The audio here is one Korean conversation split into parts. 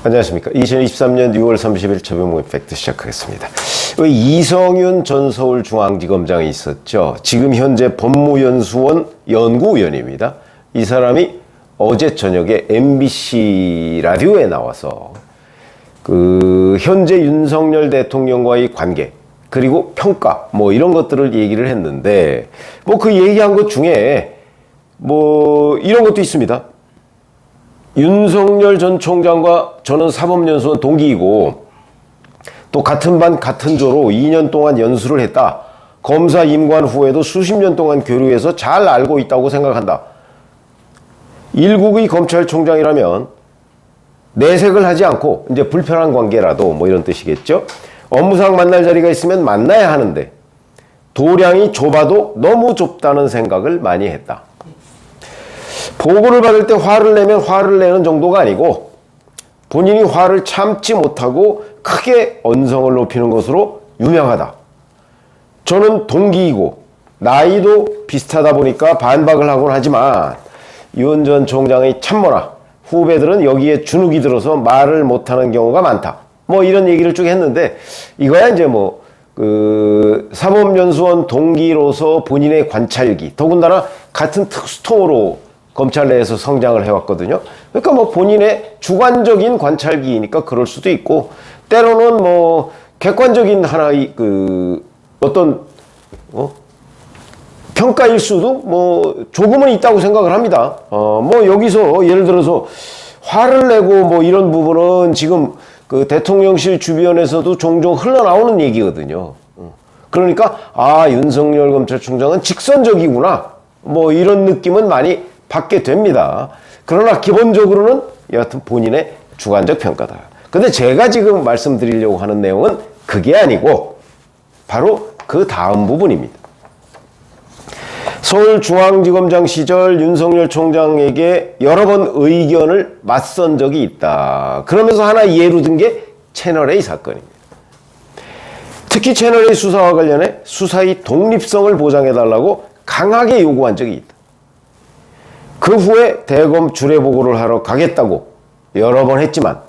안녕하십니까. 2023년 6월 30일 최병무의 팩트 시작하겠습니다. 이성윤 전 서울중앙지검장이 있었죠. 지금 현재 법무연수원 연구위원입니다. 이 사람이 어제 저녁에 MBC 라디오에 나와서 현재 윤석열 대통령과의 관계 그리고 평가 이런 것들을 얘기를 했는데 그 얘기한 것 중에 이런 것도 있습니다. 윤석열 전 총장과 저는 사법연수원 동기이고 또 같은 반 같은 조로 2년 동안 연수를 했다. 검사 임관 후에도 수십 년 동안 교류해서 잘 알고 있다고 생각한다. 일국의 검찰총장이라면 내색을 하지 않고 이제 불편한 관계라도 이런 뜻이겠죠. 업무상 만날 자리가 있으면 만나야 하는데 도량이 좁아도 너무 좁다는 생각을 많이 했다. 보고를 받을 때 화를 내면 화를 내는 정도가 아니고 본인이 화를 참지 못하고 크게 언성을 높이는 것으로 유명하다. 저는 동기이고 나이도 비슷하다 보니까 반박을 하곤 하지만 윤 전 총장의 참모나 후배들은 여기에 주눅이 들어서 말을 못하는 경우가 많다. 이런 얘기를 쭉 했는데 이거야 이제 사법연수원 동기로서 본인의 관찰기 더군다나 같은 특수통으로 검찰 내에서 성장을 해왔거든요. 그러니까 본인의 주관적인 관찰기니까 그럴 수도 있고 때로는 객관적인 하나의 어떤 평가일 수도 조금은 있다고 생각을 합니다. 여기서 예를 들어서 화를 내고 이런 부분은 지금 대통령실 주변에서도 종종 흘러나오는 얘기거든요. 그러니까 윤석열 검찰총장은 직선적이구나 이런 느낌은 많이 받게 됩니다. 그러나 기본적으로는 여하튼 본인의 주관적 평가다. 근데 제가 지금 말씀드리려고 하는 내용은 그게 아니고 바로 그 다음 부분입니다. 서울중앙지검장 시절 윤석열 총장에게 여러 번 의견을 맞선 적이 있다. 그러면서 하나 예로 든 게 채널A 사건입니다. 특히 채널A 수사와 관련해 수사의 독립성을 보장해달라고 강하게 요구한 적이 있다. 그 후에 대검 주례보고를 하러 가겠다고 여러 번 했지만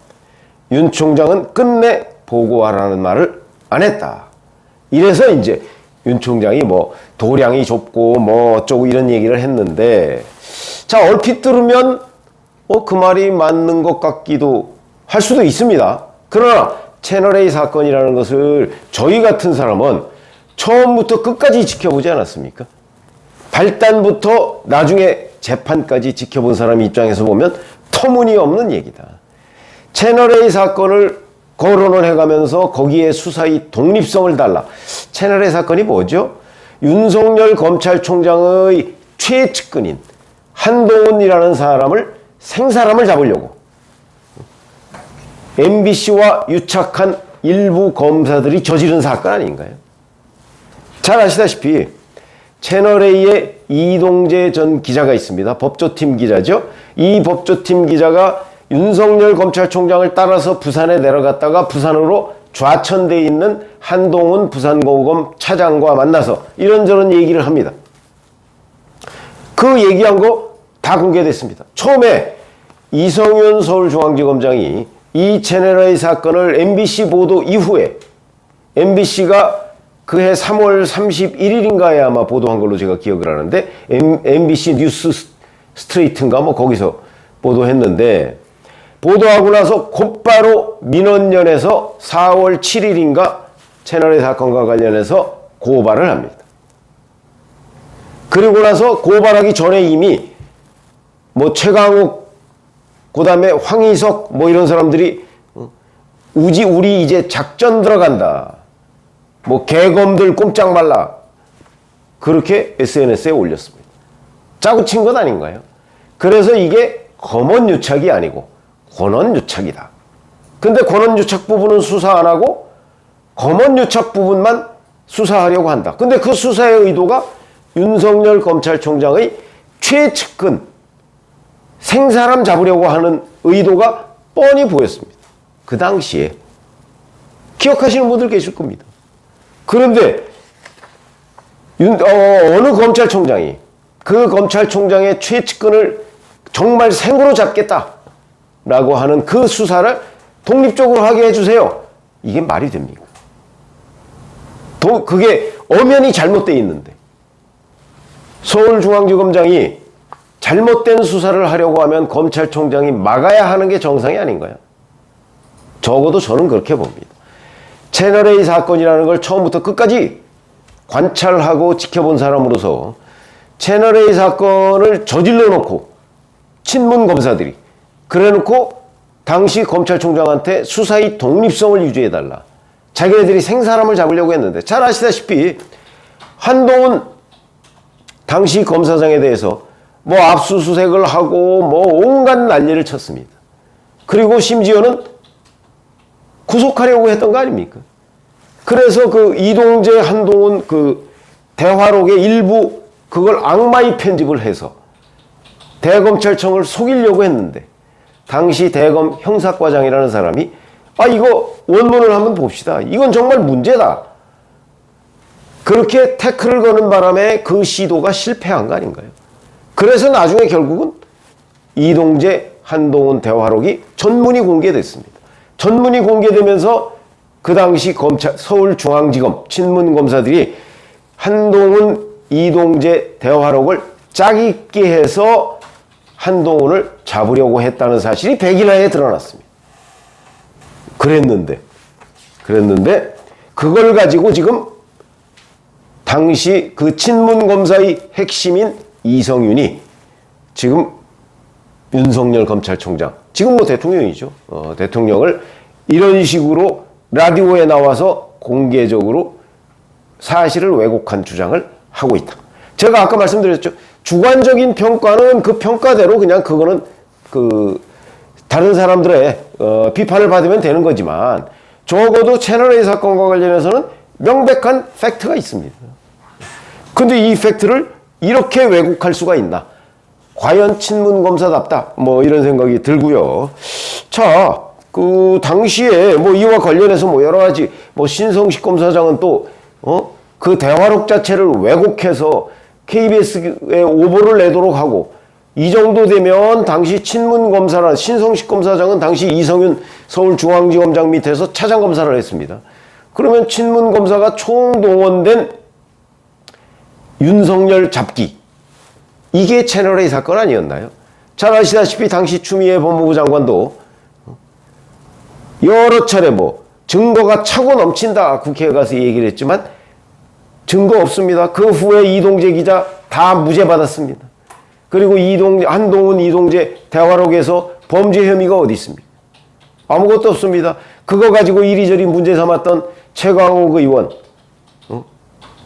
윤 총장은 끝내 보고하라는 말을 안 했다. 이래서 이제 윤 총장이 도량이 좁고 어쩌고 이런 얘기를 했는데 자 얼핏 들으면 그 말이 맞는 것 같기도 할 수도 있습니다. 그러나 채널A 사건이라는 것을 저희 같은 사람은 처음부터 끝까지 지켜보지 않았습니까? 발단부터 나중에 재판까지 지켜본 사람 입장에서 보면 터무니없는 얘기다. 채널A 사건을 거론을 해가면서 거기에 수사의 독립성을 달라. 채널A 사건이 뭐죠? 윤석열 검찰총장의 최측근인 한동훈이라는 생사람을 잡으려고 MBC와 유착한 일부 검사들이 저지른 사건 아닌가요? 잘 아시다시피 채널A의 이동재 전 기자가 있습니다. 법조팀 기자죠. 이 법조팀 기자가 윤석열 검찰총장을 따라서 부산에 내려갔다가 부산으로 좌천돼 있는 한동훈 부산고검 차장과 만나서 이런저런 얘기를 합니다. 그 얘기한 거 다 공개됐습니다. 처음에 이성윤 서울중앙지검장이 이 채널A 사건을 MBC 보도 이후에 MBC가 그해 3월 31일인가에 아마 보도한 걸로 제가 기억을 하는데 MBC 뉴스 스트레이트인가 거기서 보도했는데 보도하고 나서 곧바로 민원연에서 4월 7일인가 채널A 사건과 관련해서 고발을 합니다. 그리고 나서 고발하기 전에 이미 최강욱 그다음에 황희석 이런 사람들이 우리 이제 작전 들어간다. 개검들 꼼짝 말라. 그렇게 SNS에 올렸습니다. 짜고 친 것 아닌가요? 그래서 이게 검언유착이 아니고 권언유착이다. 근데 권언유착 부분은 수사 안 하고 검언유착 부분만 수사하려고 한다. 근데 그 수사의 의도가 윤석열 검찰총장의 최측근 생사람 잡으려고 하는 의도가 뻔히 보였습니다. 그 당시에 기억하시는 분들 계실 겁니다. 그런데 어느 검찰총장이 그 검찰총장의 최측근을 정말 생으로 잡겠다라고 하는 그 수사를 독립적으로 하게 해주세요. 이게 말이 됩니까? 그게 엄연히 잘못되어 있는데 서울중앙지검장이 잘못된 수사를 하려고 하면 검찰총장이 막아야 하는 게 정상이 아닌가요? 적어도 저는 그렇게 봅니다. 채널A 사건이라는 걸 처음부터 끝까지 관찰하고 지켜본 사람으로서 채널A 사건을 저질러 놓고 친문 검사들이 그래 놓고 당시 검찰총장한테 수사의 독립성을 유지해달라. 자기네들이 생사람을 잡으려고 했는데 잘 아시다시피 한동훈 당시 검사장에 대해서 뭐 압수수색을 하고 뭐 온갖 난리를 쳤습니다. 그리고 심지어는 구속하려고 했던 거 아닙니까? 그래서 그 이동재 한동훈 그 대화록의 일부 그걸 악마의 편집을 해서 대검찰청을 속이려고 했는데 당시 대검 형사과장이라는 사람이 이거 원문을 한번 봅시다. 이건 정말 문제다. 그렇게 태클을 거는 바람에 그 시도가 실패한 거 아닌가요? 그래서 나중에 결국은 이동재 한동훈 대화록이 전문이 공개됐습니다. 전문이 공개되면서 그 당시 서울중앙지검 친문검사들이 한동훈, 이동재 대화록을 짜깁기 해서 한동훈을 잡으려고 했다는 사실이 백일하에 드러났습니다. 그랬는데 그걸 가지고 지금 당시 그 친문검사의 핵심인 이성윤이 지금 윤석열 검찰총장, 지금 뭐 대통령이죠. 대통령을 이런 식으로 라디오에 나와서 공개적으로 사실을 왜곡한 주장을 하고 있다. 제가 아까 말씀드렸죠. 주관적인 평가는 그 평가대로 그냥 그거는 그 다른 사람들의 비판을 받으면 되는 거지만 적어도 채널A 사건과 관련해서는 명백한 팩트가 있습니다. 근데 이 팩트를 이렇게 왜곡할 수가 있나? 과연 친문검사답다? 뭐 이런 생각이 들고요. 자, 그 당시에 뭐 이와 관련해서 뭐 여러 가지 뭐 신성식 검사장은 또 그 대화록 자체를 왜곡해서 KBS에 오보를 내도록 하고 이 정도 되면 당시 친문검사란 신성식 검사장은 당시 이성윤 서울중앙지검장 밑에서 차장검사를 했습니다. 그러면 친문검사가 총동원된 윤석열 잡기, 이게 채널A 사건 아니었나요? 잘 아시다시피 당시 추미애 법무부 장관도 여러 차례 뭐 증거가 차고 넘친다 국회에 가서 얘기를 했지만 증거 없습니다. 그 후에 이동재 기자 다 무죄 받았습니다. 그리고 한동훈, 이동재 대화록에서 범죄 혐의가 어디 있습니까? 아무것도 없습니다. 그거 가지고 이리저리 문제 삼았던 최광욱 의원,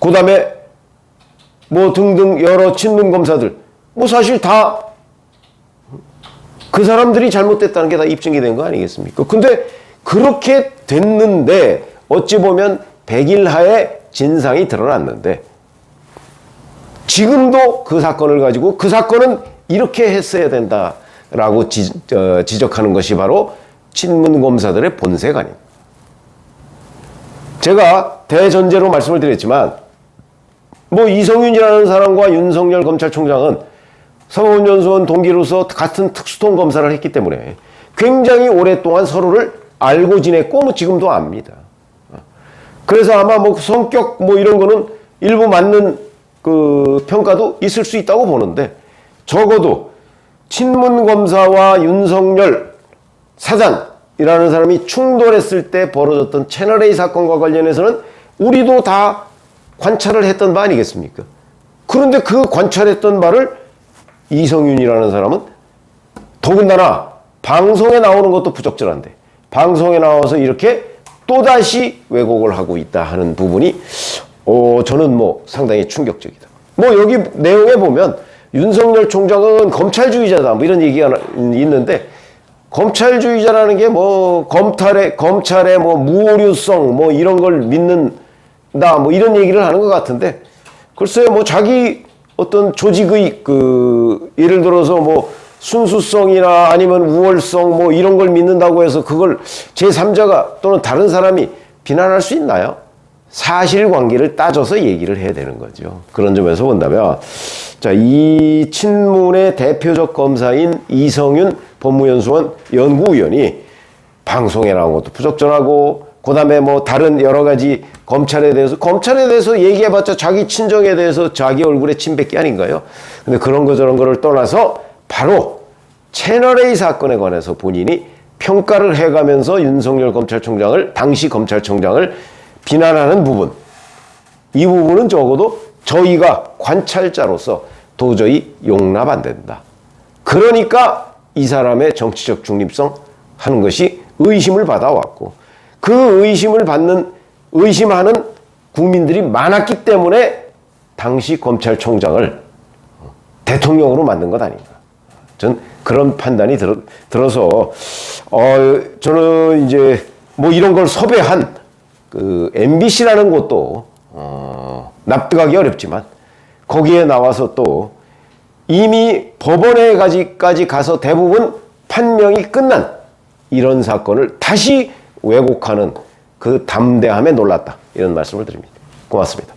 그 다음에 뭐 등등 여러 친문 검사들, 뭐 사실 다 그 사람들이 잘못됐다는 게 다 입증이 된 거 아니겠습니까? 근데 그렇게 됐는데 어찌 보면 100일 하에 진상이 드러났는데 지금도 그 사건을 가지고 그 사건은 이렇게 했어야 된다라고 지적하는 것이 바로 친문검사들의 본색 아닙니까? 제가 대전제로 말씀을 드렸지만 뭐 이성윤이라는 사람과 윤석열 검찰총장은 사법연수원 동기로서 같은 특수통 검사를 했기 때문에 굉장히 오랫동안 서로를 알고 지냈고 뭐 지금도 압니다. 그래서 아마 뭐 성격 뭐 이런 거는 일부 맞는 그 평가도 있을 수 있다고 보는데 적어도 친문검사와 윤석열 사장이라는 사람이 충돌했을 때 벌어졌던 채널A 사건과 관련해서는 우리도 다 관찰을 했던 바 아니겠습니까? 그런데 그 관찰했던 바를 이성윤이라는 사람은 더군다나 방송에 나오는 것도 부적절한데 방송에 나와서 이렇게 또다시 왜곡을 하고 있다 하는 부분이 저는 뭐 상당히 충격적이다. 뭐 여기 내용에 보면 윤석열 총장은 검찰주의자다 뭐 이런 얘기가 있는데 검찰주의자라는 게 뭐 검찰의 뭐 무오류성 뭐 이런 걸 믿는다 뭐 이런 얘기를 하는 것 같은데 글쎄요 뭐 자기 어떤 조직의 그 예를 들어서 뭐 순수성이나 아니면 우월성 뭐 이런 걸 믿는다고 해서 그걸 제3자가 또는 다른 사람이 비난할 수 있나요? 사실관계를 따져서 얘기를 해야 되는 거죠. 그런 점에서 본다면 자, 이 친문의 대표적 검사인 이성윤 법무연수원 연구위원이 방송에 나온 것도 부적절하고, 그 다음에 뭐 다른 여러 가지 검찰에 대해서 얘기해봤자 자기 친정에 대해서 자기 얼굴에 침 뱉기 아닌가요? 근데 그런 거 저런 거를 떠나서 바로 채널A 사건에 관해서 본인이 평가를 해가면서 윤석열 검찰총장을, 당시 검찰총장을 비난하는 부분, 이 부분은 적어도 저희가 관찰자로서 도저히 용납 안 된다. 그러니까 이 사람의 정치적 중립성 하는 것이 의심을 받아왔고, 그 의심하는 국민들이 많았기 때문에 당시 검찰총장을 대통령으로 만든 것 아닌가. 전 그런 판단이 들어서, 저는 이제 뭐 이런 걸 섭외한 그 MBC라는 곳도, 납득하기 어렵지만, 거기에 나와서 또 이미 법원에까지 가서 대부분 판명이 끝난 이런 사건을 다시 왜곡하는 그 담대함에 놀랐다. 이런 말씀을 드립니다. 고맙습니다.